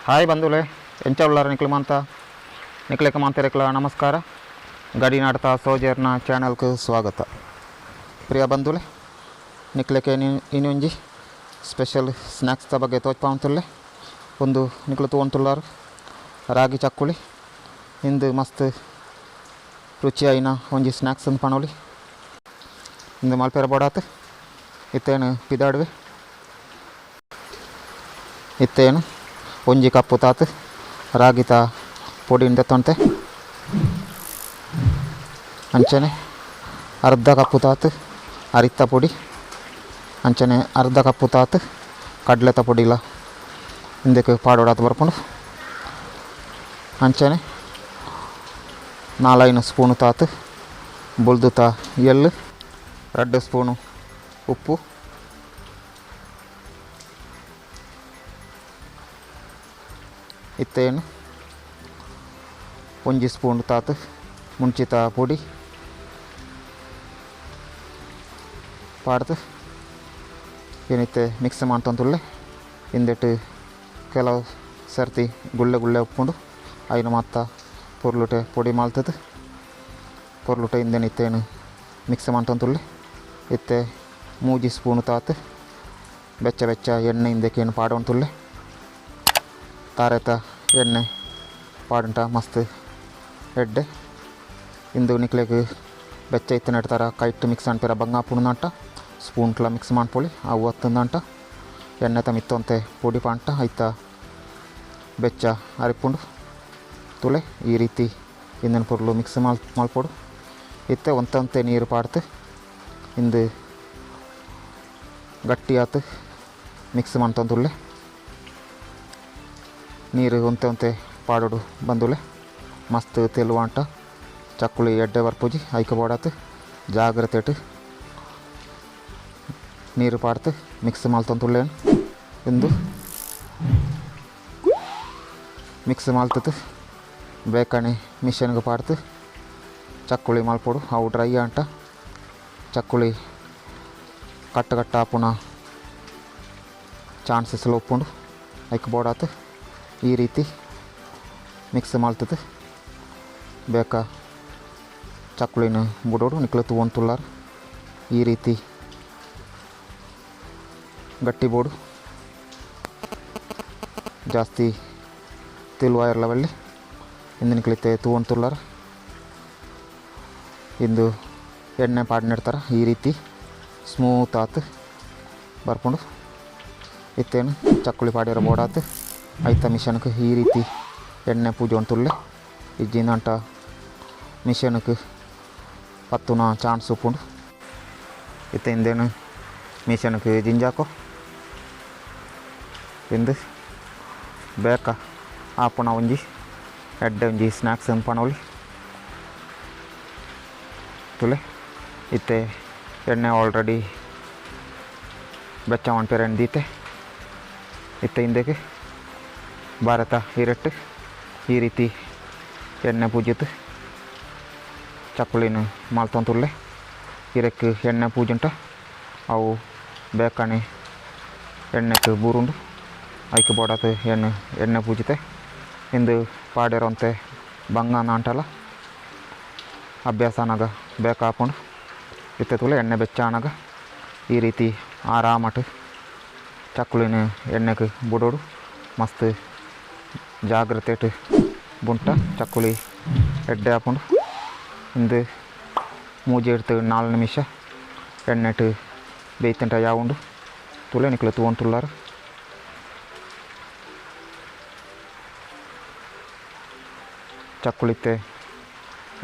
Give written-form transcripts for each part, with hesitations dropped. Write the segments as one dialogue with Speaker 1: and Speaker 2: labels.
Speaker 1: Hi ಬಂಧುಗಳೇ, ಎಂಚ ಉಳ್ಳಾರ ನಿಕ್ಲೆಕ ಮಾಂತೆರೆಕ್ಲ ನಮಸ್ಕಾರ. ಗಡಿ ನಾಡ್ತಾ ಸೋಜರ್ನ ಚಾನಲ್ಗೆ ಸ್ವಾಗತ. ಪ್ರಿಯ ಬಂಧುಗಳೇ, ನಿಕ್ಲೆಕ್ಕೆ ಇನ್ನೊಂಜಿ ಸ್ಪೆಷಲ್ ಸ್ನ್ಯಾಕ್ಸ್ ಬಗ್ಗೆ ತೋಚ್ಪಾ ಉಂತುಲ್ಲೆ. ಒಂದು ನಿಕ್ಲು ತಗೊಂತುಳ್ಳಾರು ರಾಗಿ ಚಕ್ಕುಳಿ. ಇಂದು ಮಸ್ತ್ ರುಚಿಯಾಯಿನ ಒಂಜಿ ಸ್ನ್ಯಾಕ್ಸ್ ಅಂತ ಪಣೋಲಿ. ಇಂದು ಮಲ್ಪೆರ ಬೋಡಾತು ಇತ್ತೇನು ಪಿದಾಡುವೆ. ಇತ್ತೇನು ಒಂಜಿ ಕಪ್ಪು ತಾತು ರಾಗಿತ ಪೊಡಿನ ತೆತ್ತೊಂತೆ. ಅಂಚನೆ ಅರ್ಧ ಕಪ್ಪು ತಾತು ಅರಿತ್ತ ಪೊಡಿ. ಅಂಚನೆ ಅರ್ಧ ಕಪ್ಪು ತಾತು ಕಡ್ಲೆತ ಪೊಡಿಲ ಇಂದಕ್ಕೆ ಪಾಡೋಡಾತು ಬರ್ಕೊಂಡು. ಅಂಚನೆ 4 ಸ್ಪೂನು ತಾತು ಬುಲ್ದುತ ಎಳ್ಳು, 2 ಸ್ಪೂನು ಉಪ್ಪು, ಇತ್ತೇನು 1 ಸ್ಪೂನ್ ತಾತು ಮುಂಚಿತ ಪೊಡಿ ಪಾಡ್ದು ಏನಿತ್ತೆ ಮಿಕ್ಸ್ ಮಾಡ್ತಂತುಳ್ಳೆ. ಹಿಂದೆಟ್ಟು ಕೆಲವು ಸರ್ತಿ ಗುಳ್ಳೆ ಉಪ್ಕೊಂಡು ಐನು ಮಾತ್ತ ಪೊರ್ಲುಟೆ ಪೊಡಿ ಮಾಲ್ತದು. ಪೊರ್ಲುಟೆ ಹಿಂದೆನಿತ್ತೇನು ಮಿಕ್ಸ್ ಮಾಡ್ತಂತುಳ್ಳೆ. ಇತ್ತೆ 3 ಸ್ಪೂನು ತಾತು ಬೆಚ್ಚ ಎಣ್ಣೆ ಹಿಂದಕ್ಕೇನು ಪಾಡವಂತುಳ್ಳೆ. ತಾರೆತ ಎಣ್ಣೆ ಪಾಡುಂಟ ಮಸ್ತ್ ಎಡ್ಡೆ. ಇಂದು ನಿಕ್ಲೆಗ್ ಬೆಚ್ಚ ಇತ್ತು ನೆಡ್ತಾರ ಕೈಟ್ ಮಿಕ್ಸ್ ಅನ್ಪಿರ ಬಂಗಾಪುಣಂಟ ಸ್ಪೂನ್ಕ್ಲ ಮಿಕ್ಸ್ ಮಾಡ್ಪೊಳಿ. ಅವು ಹತ್ತಂದಂಟ ಎಣ್ಣೆ ತಮಿತ್ತಂತೆ ಪೊಡಿ ಪಾಂಟ ಐತ ಬೆಚ್ಚ ಅರಿಪುಂಡು ತುಳೆ. ಈ ರೀತಿ ಇಂದಿನ ಪೊರ್ಲು ಮಿಕ್ಸ್ ಮಲ್ಪೊಡು. ಇತ್ತೆ ಒಂತಂತೆ ನೀರು ಪಾಡ್ತು. ಇಂದು ಗಟ್ಟಿ ಆತು ಮಿಕ್ಸ್ ಮಾಡ್ತಂದುಳ್ಳೆ. ನೀರು ಒಂತೆ ಪಾಡೋಡು ಬಂದುಲೆ. ಮಸ್ತ್ ತೆಲುವಾಂಟ ಚಕ್ಕುಳಿ ಎಡ್ಡೆ ಬರ್ಪುಜಿ ಐಕ ಬೋಡಾತು. ಜಾಗ್ರತೆ ನೀರು ಪಾಡ್ತು ಮಿಕ್ಸ್ ಮಾಲ್ತಂತುಳ್ಳೇನು. ಇಂದು ಮಿಕ್ಸ್ ಮಾಲ್ತತು ಬೇಕಣೆ ಮಿಷನ್ಗೆ ಪಾಡ್ತು ಚಕ್ಕುಳಿ ಮಲ್ಪೊಡು. ಅವು ಡ್ರೈ ಅಂಟ ಚಕ್ಕುಳಿ ಕಟ್ಟ ಪುನ ಚಾನ್ಸಸ್ ಒಪ್ಪುಂಡು ಐಕ ಬೋಡಾತು. ಈ ರೀತಿ ಮಿಕ್ಸ್ ಮಾಡ್ತದೆ. ಬೇಕಾ ಚಕ್ಕುಳಿನ ಬುಡೋಡು ನಿಕ್ಲು ತಗೊಂತುಳ್ಳಾರು. ಈ ರೀತಿ ಗಟ್ಟಿ ಬೋಡು ಜಾಸ್ತಿ ತಿಳುವ ಇರಲವಲ್ಲಿ ಇಂದು ನಿಕ್ಲಿತ್ತೆ ತಗೊಂತುಳ್ಳಾರ. ಇಂದು ಎಣ್ಣೆ ಪಾಡ್ನಿಡ್ತಾರ. ಈ ರೀತಿ ಸ್ಮೂತ್ ಆತು ಬರ್ಕೊಂಡು. ಇತ್ತೇನು ಚಕ್ಕುಳಿ ಪಾಡಿರೋ ಬೋಡಾತು ಐತ ಮಿಷನ್ಗೆ ಈ ರೀತಿ ಎಣ್ಣೆ ಪೂಜೆ ಅಂತುಳ್ಳೆ. ಇಜ್ಜಿಂದಂಟ ಮಿಷನ್ಗೆ ಪತ್ತುನ ಚಾನ್ಸ್ ಉಪ್ಪುಂಡು. ಇತ್ತ ಹಿಂದೇನು ಮಿಷನ್ಗೆ ಜಿಂಜಾಕೋ ಇಂದು ಬೇಕಾ ಆಪುಣ ಒಂಜಿ ಎಡ್ಡೆ ಒಂಜಿ ಸ್ನ್ಯಾಕ್ಸ್ ಅಂತ ಪಣೋಲಿ ತುಳೆ. ಇತ್ತೆ ಎಣ್ಣೆ ಆಲ್ರೆಡಿ ಬೆಚ್ಚ ಮಂಟೇರೆ ದೀತೆ. ಇತ್ತ ಹಿಂದೆಗೆ ಭಾರತ ಹಿರಟ್ಟು ಈ ರೀತಿ ಎಣ್ಣೆ ಪೂಜಿತು ಚಕ್ಕುಳಿನ ಮಾಲ್ತಂತುಳ್ಳೆ. ಹಿರಕ್ಕೆ ಎಣ್ಣೆ ಪೂಜುಂಟ ಅವು ಬೇಕಣೆ ಎಣ್ಣೆಗೆ ಬೂರುಂಡು ಐಕ ಬೋಡಾತು ಎಣ್ಣೆ ಪೂಜಿತೆ. ಇಂದು ಪಾಡಿರೋಂತೆ ಬಂಗಾನ ಅಂಟಲ್ಲ ಅಭ್ಯಾಸ ಅನಾಗ ಬೇಕಾಪುಂಡು. ಇತ್ತೆ ತುಳೆ ಎಣ್ಣೆ ಬೆಚ್ಚ ಅನಾಗ ಈ ರೀತಿ ಆರಾಮಟ್ ಚಕ್ಕುಳಿನ ಎಣ್ಣೆಗೆ ಬುಡೋಡು. ಮಸ್ತ್ ಜಾಗ್ರತೆ ಬುಂಟ ಚಕ್ಕುಳಿ ಎಡ್ಡೆ ಹಾಪುಂಡು. ಇಂದು ಮೂಜಿ ಇಡ್ತು 4 ನಿಮಿಷ ಎಣ್ಣೆಟ್ ಬೇಯ್ತಂಟ ಯಾವುಂಡು ತುಳೆ ನಿಕ್ಲು ತಗೊಂತುಳ್ಳಾರು. ಚಕ್ಕುಳಿತ್ತೆ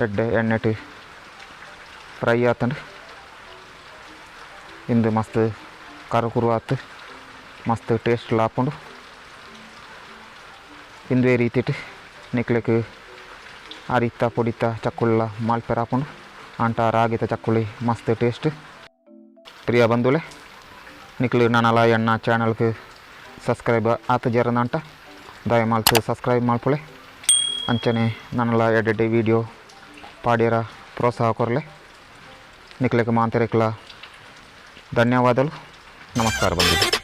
Speaker 1: ಎಡ್ಡೆ ಎಣ್ಣೆಟ್ ಫ್ರೈ ಆತಂಡು. ಇಂದು ಮಸ್ತ್ ಕರುಕುರು ಆತು ಮಸ್ತ್ ಟೇಸ್ಟ್ ಲಾಪುಂಡು. ಇಂದುವೇ ರೀತಿಟ್ ನಿಕ್ಲೆಗ್ ಅರಿತ ಪೊಡಿತ ಚಕ್ಕುಳ್ಳ ಮಾಲ್ಪೆರ ಹಾಪುಂಡು ಅಂಟ ರಾಗಿತ ಚಕ್ಕುಳಿ ಮಸ್ತ್ ಟೇಸ್ಟ್. ಪ್ರಿಯ ಬಂಧುಲೆ, ನಿಕ್ಲು ನನ್ನಲ ಎಣ್ಣ ಚಾನಲ್ಗೆ ಸಬ್ಸ್ಕ್ರೈಬ್ ಆತು ಜರಂದಂಟ ದಯಮಾಲ್ತು ಸಬ್ಸ್ಕ್ರೈಬ್ ಮಾಡ್ಪೊಳೆ. ಅಂಚನೆ ನನ್ನಲ ಎಡ್ಡೆ ವೀಡಿಯೋ ಪಾಡ್ಯರ ಪ್ರೋತ್ಸಾಹ ಕೊರಲೆ. ನಿಕ್ಲೆಗ್ ಮಾಂತೆರೆಕ್ಲ ಧನ್ಯವಾದಗಳು. ನಮಸ್ಕಾರ ಬಂಧುಗಳು.